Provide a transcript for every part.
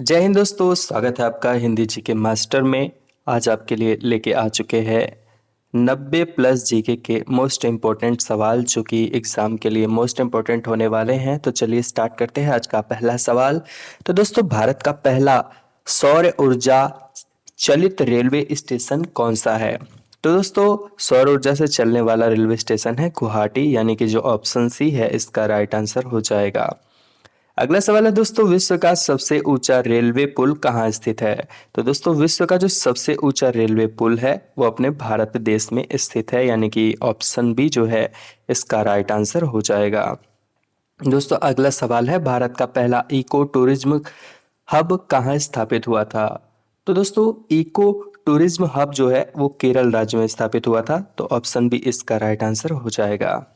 जय हिंद दोस्तों, स्वागत है आपका हिंदी जीके मास्टर में। आज आपके लिए लेके आ चुके हैं 90 प्लस जीके के मोस्ट इम्पोर्टेंट सवाल जो कि एग्ज़ाम के लिए मोस्ट इम्पोर्टेंट होने वाले हैं। तो चलिए स्टार्ट करते हैं आज का पहला सवाल। तो दोस्तों, भारत का पहला सौर ऊर्जा चलित रेलवे स्टेशन कौन सा है? तो दोस्तों, सौर ऊर्जा से चलने वाला रेलवे स्टेशन है गुवाहाटी, यानी कि जो ऑप्शन सी है इसका राइट आंसर हो जाएगा। अगला सवाल है दोस्तों, विश्व का सबसे ऊंचा रेलवे पुल कहाँ स्थित है? तो दोस्तों, विश्व का जो सबसे ऊंचा रेलवे पुल है वो अपने भारत देश में स्थित है, यानी कि ऑप्शन बी जो है इसका राइट आंसर हो जाएगा। दोस्तों, अगला सवाल है, भारत का पहला इको टूरिज्म हब कहाँ स्थापित हुआ था? तो दोस्तों, इको टूरिज्म हब जो है वो केरल राज्य में स्थापित हुआ था, तो ऑप्शन बी इसका राइट आंसर हो जाएगा।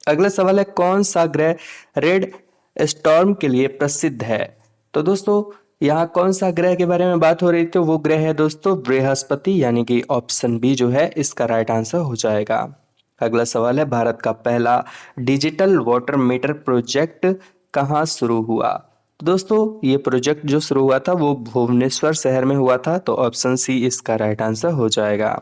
अगला सवाल है, कौन सा ग्रह रेड स्टॉर्म के लिए प्रसिद्ध है? तो दोस्तों, यहाँ कौन सा ग्रह के बारे में बात हो रही थी? वो ग्रह है दोस्तों बृहस्पति, यानी कि ऑप्शन बी जो है इसका राइट आंसर हो जाएगा। अगला सवाल है, भारत का पहला डिजिटल वाटर मीटर प्रोजेक्ट कहाँ शुरू हुआ? तो दोस्तों, ये प्रोजेक्ट जो शुरू हुआ था वो भुवनेश्वर शहर में हुआ था, तो ऑप्शन सी इसका राइट आंसर हो जाएगा।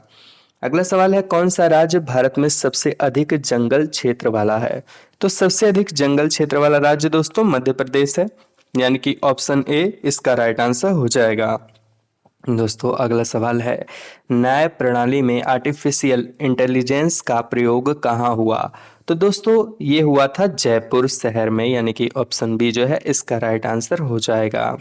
अगला सवाल है, कौन सा राज्य भारत में सबसे अधिक जंगल क्षेत्र वाला है? तो सबसे अधिक जंगल क्षेत्र वाला राज्य दोस्तों मध्य प्रदेश है, यानी कि ऑप्शन ए इसका राइट आंसर हो जाएगा। दोस्तों, अगला सवाल है, न्याय प्रणाली में आर्टिफिशियल इंटेलिजेंस का प्रयोग कहाँ हुआ? तो दोस्तों, ये हुआ था जयपुर शहर में, यानी कि ऑप्शन बी जो है इसका राइट आंसर हो जाएगा।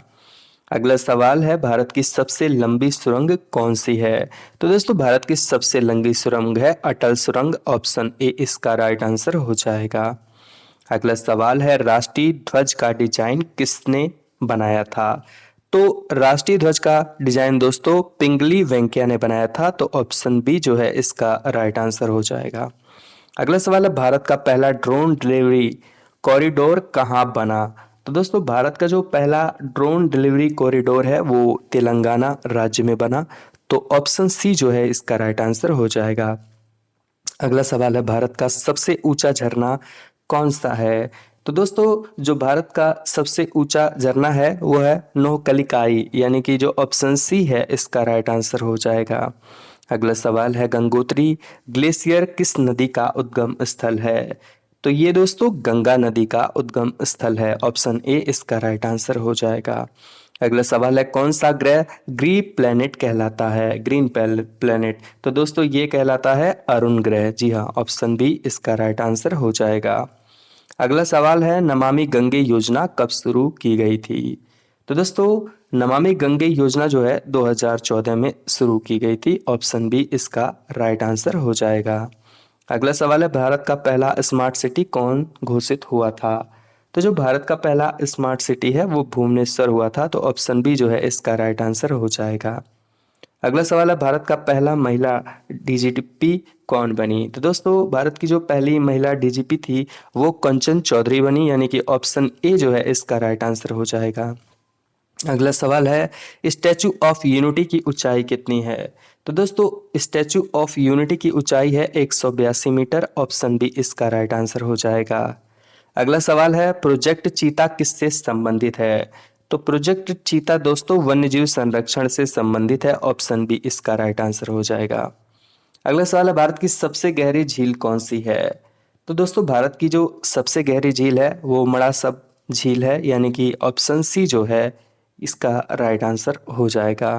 अगला सवाल है, भारत की सबसे लंबी सुरंग कौन सी है? तो दोस्तों, भारत की सबसे लंबी सुरंग है अटल सुरंग, ऑप्शन ए इसका राइट आंसर हो जाएगा। अगला सवाल है, राष्ट्रीय ध्वज का डिजाइन किसने बनाया था? तो राष्ट्रीय ध्वज का डिजाइन दोस्तों पिंगली वेंकैया ने बनाया था, तो ऑप्शन बी जो है इसका राइट आंसर हो जाएगा। अगला सवाल है, भारत का पहला ड्रोन डिलीवरी कॉरिडोर कहाँ बना? तो दोस्तों, भारत का जो पहला ड्रोन डिलीवरी कॉरिडोर है वो तेलंगाना राज्य में बना, तो ऑप्शन सी जो है इसका राइट आंसर हो जाएगा। अगला सवाल है, भारत का सबसे ऊंचा झरना कौन सा है? तो दोस्तों, जो भारत का सबसे ऊंचा झरना है वो है नोहकलिकाई, यानी कि जो ऑप्शन सी है इसका राइट आंसर हो जाएगा। अगला सवाल है, गंगोत्री ग्लेशियर किस नदी का उद्गम स्थल है? तो ये दोस्तों गंगा नदी का उद्गम स्थल है, ऑप्शन ए इसका राइट आंसर हो जाएगा। अगला सवाल है, कौन सा ग्रह ग्रीन प्लेनेट कहलाता है? ग्रीन प्लेनेट, तो दोस्तों ये कहलाता है अरुण ग्रह। जी हाँ, ऑप्शन बी इसका राइट आंसर हो जाएगा। अगला सवाल है, नमामि गंगे योजना कब शुरू की गई थी? तो दोस्तों, नमामि गंगे योजना जो है 2014 में शुरू की गई थी, ऑप्शन बी इसका राइट आंसर हो जाएगा। अगला सवाल है, भारत का पहला स्मार्ट सिटी कौन घोषित हुआ था? तो जो भारत का पहला स्मार्ट सिटी है वो भुवनेश्वर हुआ था, तो ऑप्शन बी जो है इसका राइट आंसर हो जाएगा। अगला सवाल है, भारत का पहला महिला डीजीपी कौन बनी? तो दोस्तों, भारत की जो पहली महिला डीजीपी थी वो कंचन चौधरी बनी, यानी कि ऑप्शन ए जो है इसका राइट आंसर हो जाएगा। अगला सवाल है, स्टैचू ऑफ यूनिटी की ऊंचाई कितनी है? तो दोस्तों, स्टैचू ऑफ यूनिटी की ऊंचाई है 182 मीटर, ऑप्शन बी इसका राइट आंसर हो जाएगा। अगला सवाल है, प्रोजेक्ट चीता किससे संबंधित है? तो प्रोजेक्ट चीता दोस्तों वन्यजीव संरक्षण से संबंधित है, ऑप्शन बी इसका राइट आंसर हो जाएगा। अगला सवाल है, भारत की सबसे गहरी झील कौन सी है? तो दोस्तों, भारत की जो सबसे गहरी झील है वो मड़ासब झील है, यानी कि ऑप्शन सी जो है इसका राइट आंसर हो जाएगा।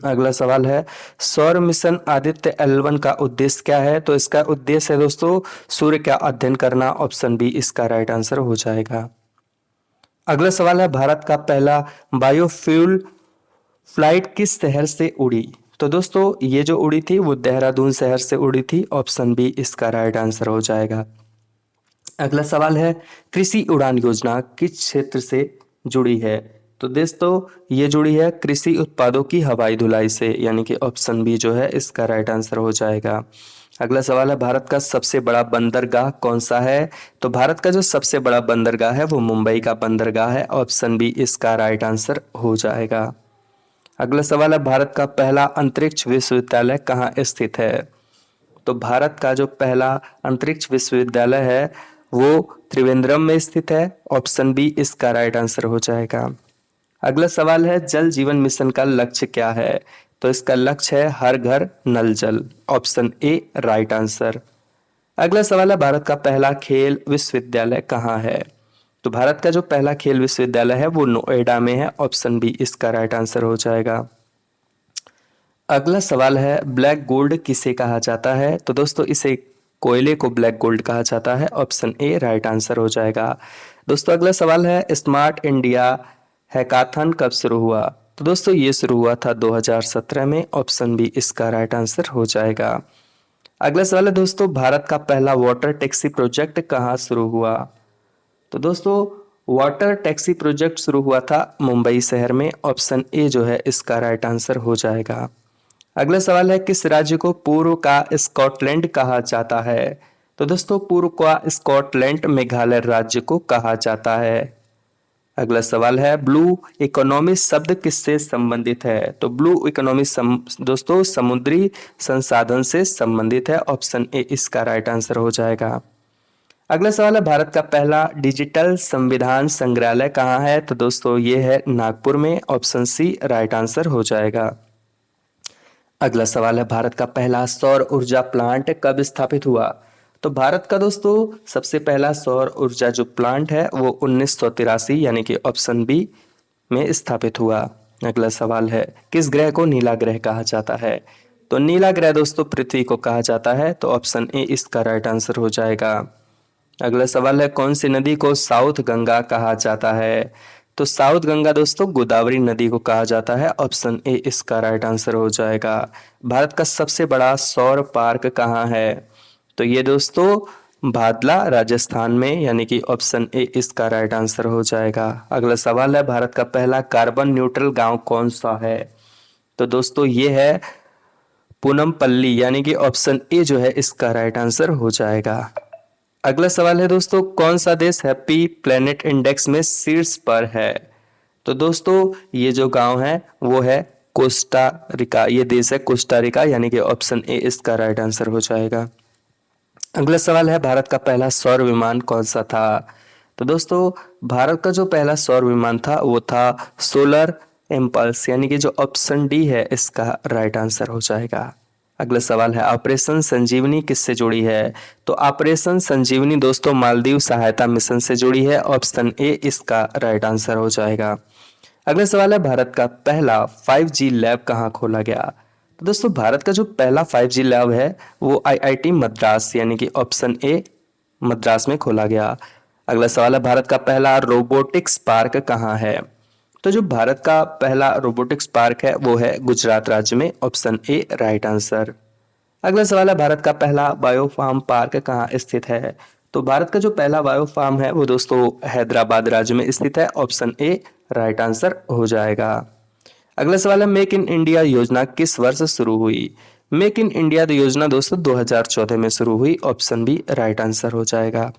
अगला सवाल है, सौर मिशन आदित्य L1 का उद्देश्य क्या है? तो इसका उद्देश्य है दोस्तों सूर्य का अध्ययन करना, ऑप्शन बी इसका राइट आंसर हो जाएगा। अगला सवाल है, भारत का पहला बायोफ्यूल फ्लाइट किस शहर से उड़ी? तो दोस्तों, ये जो उड़ी थी वो देहरादून शहर से उड़ी थी, ऑप्शन बी इसका राइट आंसर हो जाएगा। अगला सवाल है, कृषि उड़ान योजना किस क्षेत्र से जुड़ी है? तो दोस्तों, ये जुड़ी है कृषि उत्पादों की हवाई धुलाई से, यानी कि ऑप्शन बी जो है इसका राइट आंसर हो जाएगा। अगला सवाल है, भारत का सबसे बड़ा बंदरगाह कौन सा है? तो भारत का जो सबसे बड़ा बंदरगाह है वो मुंबई का बंदरगाह है, ऑप्शन बी इसका राइट आंसर हो जाएगा। अगला सवाल है, भारत का पहला अंतरिक्ष विश्वविद्यालय कहाँ स्थित है? तो भारत का जो पहला अंतरिक्ष विश्वविद्यालय है वो त्रिवेंद्रम में स्थित है, ऑप्शन बी इसका राइट आंसर हो जाएगा। अगला सवाल है जल जीवन मिशन का लक्ष्य क्या है? तो इसका लक्ष्य है हर घर नल जल, ऑप्शन ए राइट आंसर। अगला सवाल है भारत का पहला खेल विश्वविद्यालय कहाँ है? तो भारत का जो पहला खेल विश्वविद्यालय है वो नोएडा में है, ऑप्शन बी इसका राइट आंसर हो जाएगा। अगला सवाल है ब्लैक गोल्ड किसे कहा जाता है? तो दोस्तों इसे कोयले को ब्लैक गोल्ड कहा जाता है, ऑप्शन ए राइट आंसर हो जाएगा। दोस्तों अगला सवाल है स्मार्ट इंडिया हैकाथन कब शुरू हुआ? तो दोस्तों ये शुरू हुआ था 2017 में, ऑप्शन बी इसका राइट आंसर हो जाएगा। अगला सवाल है दोस्तों भारत का पहला वाटर टैक्सी प्रोजेक्ट कहाँ शुरू हुआ? तो दोस्तों वाटर टैक्सी प्रोजेक्ट शुरू हुआ था मुंबई शहर में, ऑप्शन ए जो है इसका राइट आंसर हो जाएगा। अगला सवाल है किस राज्य को पूर्व का स्कॉटलैंड कहा जाता है? तो दोस्तों पूर्व का स्कॉटलैंड मेघालय राज्य को कहा जाता है। अगला सवाल है ब्लू इकोनॉमी शब्द किससे संबंधित है? तो ब्लू इकोनॉमी दोस्तों समुद्री संसाधन से संबंधित है, ऑप्शन ए इसका राइट आंसर हो जाएगा। अगला सवाल है भारत का पहला डिजिटल संविधान संग्रहालय कहाँ है? तो दोस्तों ये है नागपुर में, ऑप्शन सी राइट आंसर हो जाएगा। अगला सवाल है भारत का पहला सौर ऊर्जा प्लांट कब स्थापित हुआ? तो भारत का दोस्तों सबसे पहला सौर ऊर्जा जो प्लांट है वो 1983 यानी कि ऑप्शन बी में स्थापित हुआ। अगला सवाल है किस ग्रह को नीला ग्रह कहा जाता है? तो नीला ग्रह दोस्तों पृथ्वी को कहा जाता है, तो ऑप्शन ए इसका राइट आंसर हो जाएगा। अगला सवाल है कौन सी नदी को साउथ गंगा कहा जाता है? तो साउथ गंगा दोस्तों गोदावरी नदी को कहा जाता है, ऑप्शन ए इसका राइट आंसर हो जाएगा। भारत का सबसे बड़ा सौर पार्क कहाँ है? तो ये दोस्तों भादला राजस्थान में, यानी कि ऑप्शन ए इसका राइट आंसर हो जाएगा। अगला सवाल है भारत का पहला कार्बन न्यूट्रल गांव कौन सा है? तो दोस्तों ये है पूनमपल्ली, यानी कि ऑप्शन ए जो है इसका राइट आंसर हो जाएगा। अगला सवाल है दोस्तों कौन सा देश हैप्पी प्लेनेट इंडेक्स में शीर्ष पर है? तो दोस्तों ये जो गांव है वो है कोस्टा रिका, ये देश है कोस्टा रिका, यानी कि ऑप्शन ए इसका राइट आंसर हो जाएगा। अगला सवाल है भारत का पहला सौर विमान कौन सा था? तो दोस्तों भारत का जो पहला सौर विमान था वो था सोलर इम्पल्स, यानी कि जो ऑप्शन डी है इसका राइट आंसर हो जाएगा। अगला सवाल है ऑपरेशन संजीवनी किससे जुड़ी है? तो ऑपरेशन संजीवनी दोस्तों मालदीव सहायता मिशन से जुड़ी है, ऑप्शन ए इसका राइट आंसर हो जाएगा। अगला सवाल है भारत का पहला 5G लैब कहाँ खोला गया? तो दोस्तों भारत का जो पहला 5G लैब है वो IIT मद्रास, यानी कि ऑप्शन ए मद्रास में खोला गया। अगला सवाल है भारत का पहला रोबोटिक्स पार्क कहाँ है? तो जो भारत का पहला रोबोटिक्स पार्क है वो है गुजरात राज्य में, ऑप्शन ए राइट आंसर। अगला सवाल है भारत का पहला बायोफार्म पार्क कहाँ स्थित है? तो भारत का जो पहला बायोफार्म है वो दोस्तों हैदराबाद राज्य में स्थित है, ऑप्शन ए राइट आंसर हो जाएगा। अगला सवाल है मेक इन इंडिया योजना किस वर्ष शुरू हुई? मेक इन इंडिया योजना दोस्तों 2014 में शुरू हुई, ऑप्शन बी राइट आंसर हो जाएगा।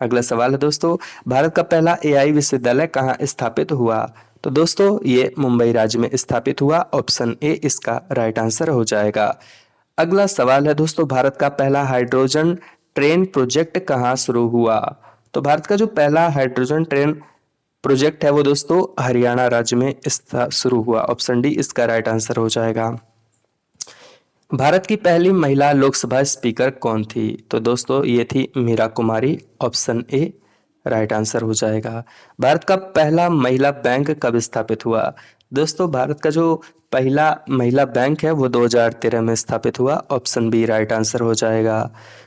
अगला सवाल है दोस्तों भारत का पहला AI विश्वविद्यालय कहाँ स्थापित हुआ? तो दोस्तों ये मुंबई राज्य में स्थापित हुआ, ऑप्शन ए इसका राइट आंसर हो जाएगा। अगला सवाल है दोस्तों भारत का पहला हाइड्रोजन ट्रेन प्रोजेक्ट कहाँ शुरू हुआ? तो भारत का जो पहला हाइड्रोजन ट्रेन प्रोजेक्ट है वो दोस्तों हरियाणा राज्य में शुरू हुआ, ऑप्शन डी इसका राइट आंसर हो जाएगा। भारत की पहली महिला लोकसभा स्पीकर कौन थी? तो दोस्तों ये थी मीरा कुमारी, ऑप्शन ए राइट आंसर हो जाएगा। भारत का पहला महिला बैंक कब स्थापित हुआ? दोस्तों भारत का जो पहला महिला बैंक है वो 2013 में स्थापित हुआ, ऑप्शन बी राइट आंसर हो जाएगा।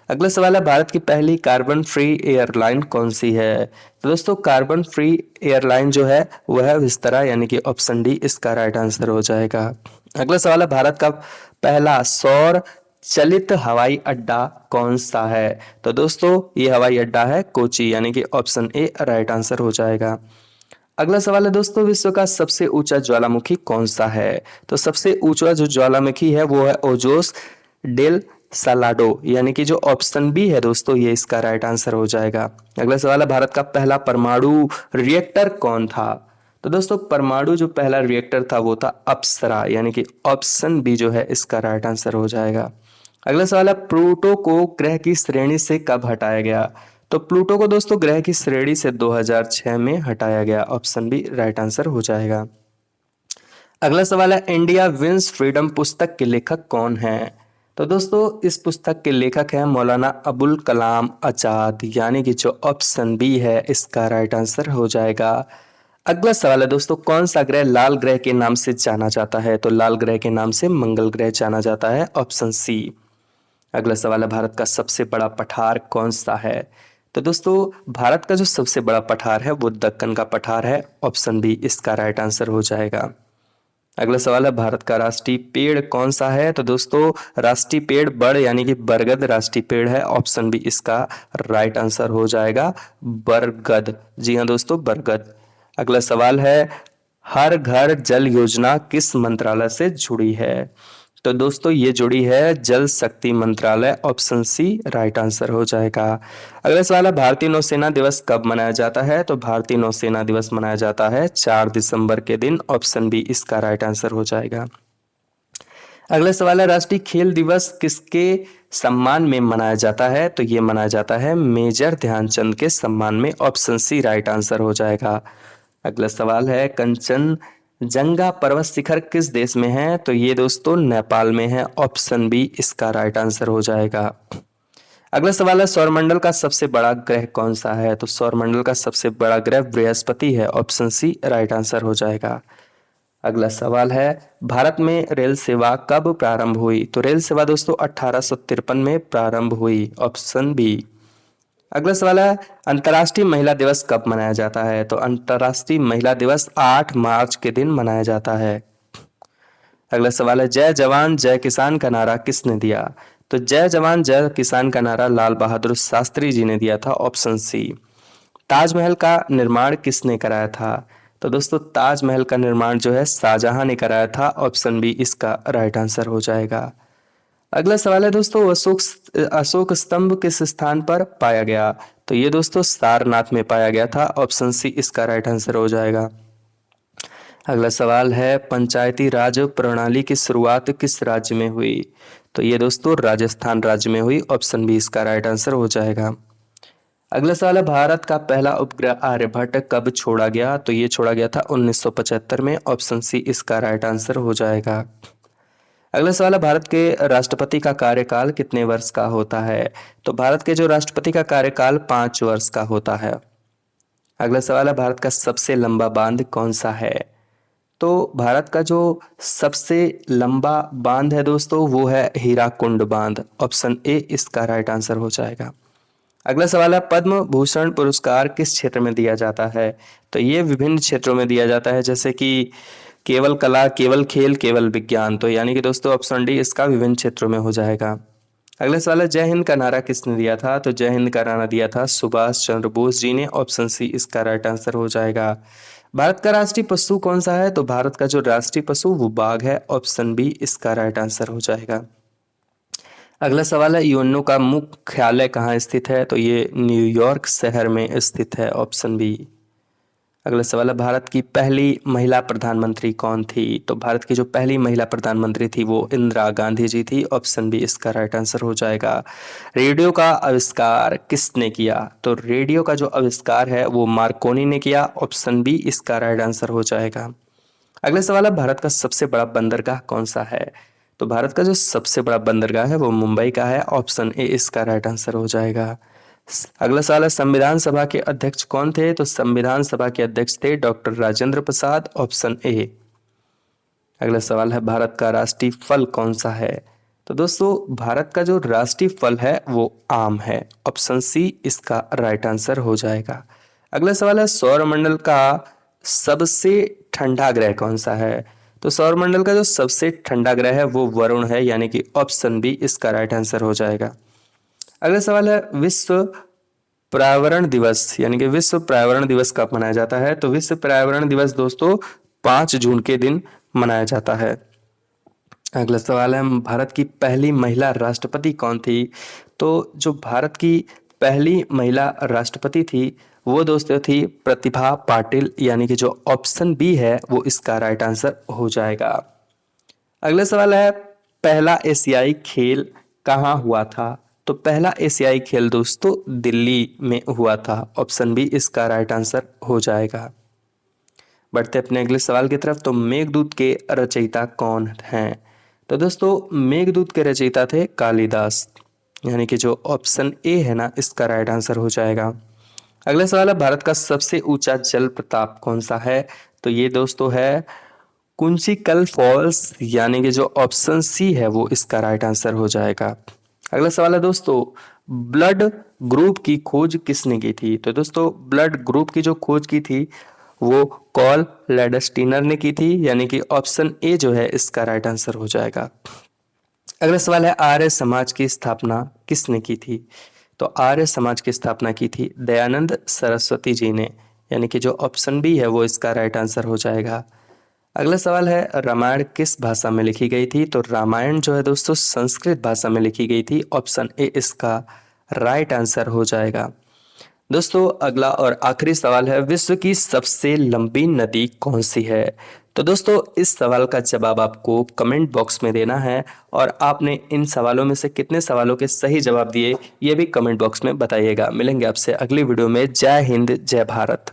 अगला सवाल है भारत की पहली कार्बन फ्री एयरलाइन कौन सी है? तो दोस्तों कार्बन फ्री एयरलाइन जो है वह है विस्तारा, यानी कि ऑप्शन डी इसका राइट आंसर हो जाएगा। अगला सवाल है भारत का पहला सौर चलित हवाई अड्डा कौन सा है? तो दोस्तों ये हवाई अड्डा है कोची, यानी कि ऑप्शन ए राइट आंसर हो जाएगा। अगला सवाल है दोस्तों विश्व का सबसे ऊंचा ज्वालामुखी कौन सा है? तो सबसे ऊंचा जो ज्वालामुखी है वो है ओजोस डेल सालाडो, यानी कि जो ऑप्शन बी है दोस्तों ये इसका राइट आंसर हो जाएगा। अगला सवाल है भारत का पहला परमाणु रिएक्टर कौन था? तो दोस्तों परमाणु जो पहला रिएक्टर था वो था अप्सरा, यानी कि ऑप्शन बी जो है इसका राइट आंसर हो जाएगा। अगला सवाल है प्लूटो को ग्रह की श्रेणी से कब हटाया गया? तो प्लूटो को दोस्तों ग्रह की श्रेणी से 2006 में हटाया गया। ऑप्शन बी राइट आंसर हो जाएगा। अगला सवाल है, इंडिया विंस फ्रीडम पुस्तक के लेखक कौन हैं? तो दोस्तों इस पुस्तक के लेखक हैं मौलाना अबुल कलाम आजाद, यानी कि जो ऑप्शन बी है इसका राइट आंसर हो जाएगा। अगला सवाल है दोस्तों, कौन सा ग्रह लाल ग्रह के नाम से जाना जाता है? तो लाल ग्रह के नाम से मंगल ग्रह जाना जाता है। Option C. अगला सवाल है, भारत का सबसे बड़ा पठार कौन सा है? तो दोस्तों भारत का जो सबसे बड़ा पठार है वो दक्कन का पठार है। ऑप्शन बी इसका राइट आंसर हो जाएगा। अगला सवाल है, भारत का राष्ट्रीय पेड़ कौन सा है? तो दोस्तों राष्ट्रीय पेड़ बड़ यानी कि बरगद राष्ट्रीय पेड़ है। ऑप्शन बी इसका राइट आंसर हो जाएगा, बरगद। जी हाँ दोस्तों, बरगद। अगला सवाल है, हर घर जल योजना किस मंत्रालय से जुड़ी है? तो दोस्तों ये जुड़ी है जल शक्ति मंत्रालय। ऑप्शन सी राइट आंसर हो जाएगा। अगला सवाल है, भारतीय नौसेना दिवस कब मनाया जाता है? तो भारतीय नौसेना दिवस मनाया जाता है 4 दिसंबर के दिन। ऑप्शन बी इसका राइट आंसर हो जाएगा। अगला सवाल है, राष्ट्रीय खेल दिवस किसके सम्मान में मनाया जाता है? तो ये मनाया जाता है मेजर ध्यानचंद के सम्मान में। ऑप्शन सी राइट आंसर हो जाएगा। अगला सवाल है, कंचनजंगा पर्वत शिखर किस देश में है? तो ये दोस्तों नेपाल में है। ऑप्शन बी इसका राइट आंसर हो जाएगा। अगला सवाल है, सौरमंडल का सबसे बड़ा ग्रह कौन सा है? तो सौरमंडल का सबसे बड़ा ग्रह बृहस्पति है। ऑप्शन सी राइट आंसर हो जाएगा। अगला सवाल है, भारत में रेल सेवा कब प्रारंभ हुई? तो रेल सेवा दोस्तों 1853 में प्रारंभ हुई। Option B. अगला सवाल है, अंतर्राष्ट्रीय महिला दिवस कब मनाया जाता है? तो अंतर्राष्ट्रीय महिला दिवस 8 मार्च के दिन मनाया जाता है। अगला सवाल है, जय जवान जय किसान का नारा किसने दिया? तो जय जवान जय किसान का नारा लाल बहादुर शास्त्री जी ने दिया था। Option C. ताजमहल का निर्माण किसने कराया था? तो दोस्तों ताजमहल का निर्माण जो है शाहजहां ने कराया था। ऑप्शन बी इसका राइट आंसर हो जाएगा। अगला सवाल है दोस्तों, अशोक स्तंभ किस स्थान पर पाया गया? तो ये दोस्तों सारनाथ में पाया गया था। ऑप्शन सी इसका राइट आंसर हो जाएगा। अगला सवाल है, पंचायती राज प्रणाली की शुरुआत किस राज्य में हुई? तो ये दोस्तों राजस्थान राज्य में हुई। ऑप्शन बी इसका राइट आंसर हो जाएगा। अगला सवाल है, भारत का पहला उपग्रह आर्यभट्ट कब छोड़ा गया? तो ये छोड़ा गया था 1975 में। ऑप्शन सी इसका राइट आंसर हो जाएगा। अगला सवाल है, भारत के राष्ट्रपति का कार्यकाल कितने वर्ष का होता है? तो भारत के जो राष्ट्रपति का कार्यकाल 5 वर्ष का होता है। अगला सवाल है, भारत का सबसे लंबा बांध कौन सा है? तो भारत का जो सबसे लंबा बांध है दोस्तों वो है हीराकुंड बांध। ऑप्शन ए इसका राइट आंसर हो जाएगा। अगला सवाल है, पद्म भूषण पुरस्कार किस क्षेत्र में दिया जाता है? तो ये विभिन्न क्षेत्रों में दिया जाता है, जैसे कि केवल कला, केवल खेल, केवल विज्ञान। तो यानी कि दोस्तों ऑप्शन डी इसका विभिन्न क्षेत्रों में हो जाएगा। अगला सवाल है, जय हिंद का नारा किसने दिया था? तो जय हिंद का नारा दिया था सुभाष चंद्र बोस जी ने। ऑप्शन सी इसका राइट आंसर हो जाएगा। भारत का राष्ट्रीय पशु कौन सा है? तो भारत का जो राष्ट्रीय पशु वो बाघ है। ऑप्शन बी इसका राइट आंसर हो जाएगा। अगला सवाल है, यूएनओ का मुख्यालय कहाँ स्थित है? तो ये न्यूयॉर्क शहर में स्थित है। Option B. अगला सवाल है, भारत की पहली महिला प्रधानमंत्री कौन थी? तो भारत की जो पहली महिला प्रधानमंत्री थी वो इंदिरा गांधी जी थी। ऑप्शन बी इसका राइट आंसर हो जाएगा। रेडियो का आविष्कार किसने किया? तो रेडियो का जो आविष्कार है वो मार्कोनी ने किया। ऑप्शन बी इसका राइट आंसर हो जाएगा। अगला सवाल है, भारत का सबसे बड़ा बंदरगाह कौन सा है? तो भारत का जो सबसे बड़ा बंदरगाह है वो मुंबई का है। ऑप्शन ए इसका राइट आंसर हो जाएगा। अगला सवाल है, संविधान सभा के अध्यक्ष कौन थे? तो संविधान सभा के अध्यक्ष थे doctor Rajendra Prasad. Option A. अगला सवाल है, भारत का राष्ट्रीय फल कौन सा है? तो दोस्तों भारत का जो राष्ट्रीय फल है वो आम है। ऑप्शन सी इसका राइट आंसर हो जाएगा। अगला सवाल है, सौरमंडल का सबसे ठंडा ग्रह कौन सा है? तो सौरमंडल का जो सबसे ठंडा ग्रह है वो वरुण है, यानी कि ऑप्शन बी इसका राइट आंसर हो जाएगा। अगला सवाल है, विश्व पर्यावरण दिवस यानी कि विश्व पर्यावरण दिवस कब मनाया जाता है? तो विश्व पर्यावरण दिवस दोस्तों 5 जून के दिन मनाया जाता है। अगला सवाल है, भारत की पहली महिला राष्ट्रपति कौन थी? तो जो भारत की पहली महिला राष्ट्रपति थी वो दोस्तों थी प्रतिभा पाटिल, यानी कि जो ऑप्शन बी है वो इसका राइट आंसर हो जाएगा। अगला सवाल है, पहला एशियाई खेल कहाँ हुआ था? तो पहला एशियाई खेल दोस्तों दिल्ली में हुआ था। ऑप्शन बी इसका राइट आंसर हो जाएगा। बढ़ते अपने अगले सवाल की तरफ। तो मेघदूत के रचयिता कौन हैं? तो दोस्तों मेघदूत के रचयिता थे कालिदास, यानी कि जो ऑप्शन ए है ना इसका राइट आंसर हो जाएगा। अगला सवाल है भारत का सबसे ऊंचा जल प्रपात कौन सा है? तो ये दोस्तों है कुंचिकल फॉल्स, यानी कि जो ऑप्शन सी है वो इसका राइट आंसर हो जाएगा। अगला सवाल है दोस्तों ब्लड ग्रुप की खोज किसने की थी? तो दोस्तों ब्लड ग्रुप की जो खोज की थी वो कॉल लैडस्टीनर ने की थी, यानी कि ऑप्शन ए जो है इसका राइट आंसर हो जाएगा। अगला सवाल है आर्य समाज की स्थापना किसने की थी? तो आर्य समाज की स्थापना की थी दयानंद सरस्वती जी ने, यानी कि जो ऑप्शन बी है वो इसका राइट आंसर हो जाएगा। अगला सवाल है रामायण किस भाषा में लिखी गई थी? तो रामायण जो है दोस्तों संस्कृत भाषा में लिखी गई थी। ऑप्शन ए इसका राइट आंसर हो जाएगा। दोस्तों अगला और आखिरी सवाल है विश्व की सबसे लंबी नदी कौन सी है? तो दोस्तों इस सवाल का जवाब आपको कमेंट बॉक्स में देना है और आपने इन सवालों में से कितने सवालों के सही जवाब दिए ये भी कमेंट बॉक्स में बताइएगा। मिलेंगे आपसे अगली वीडियो में। जय हिंद, जय भारत।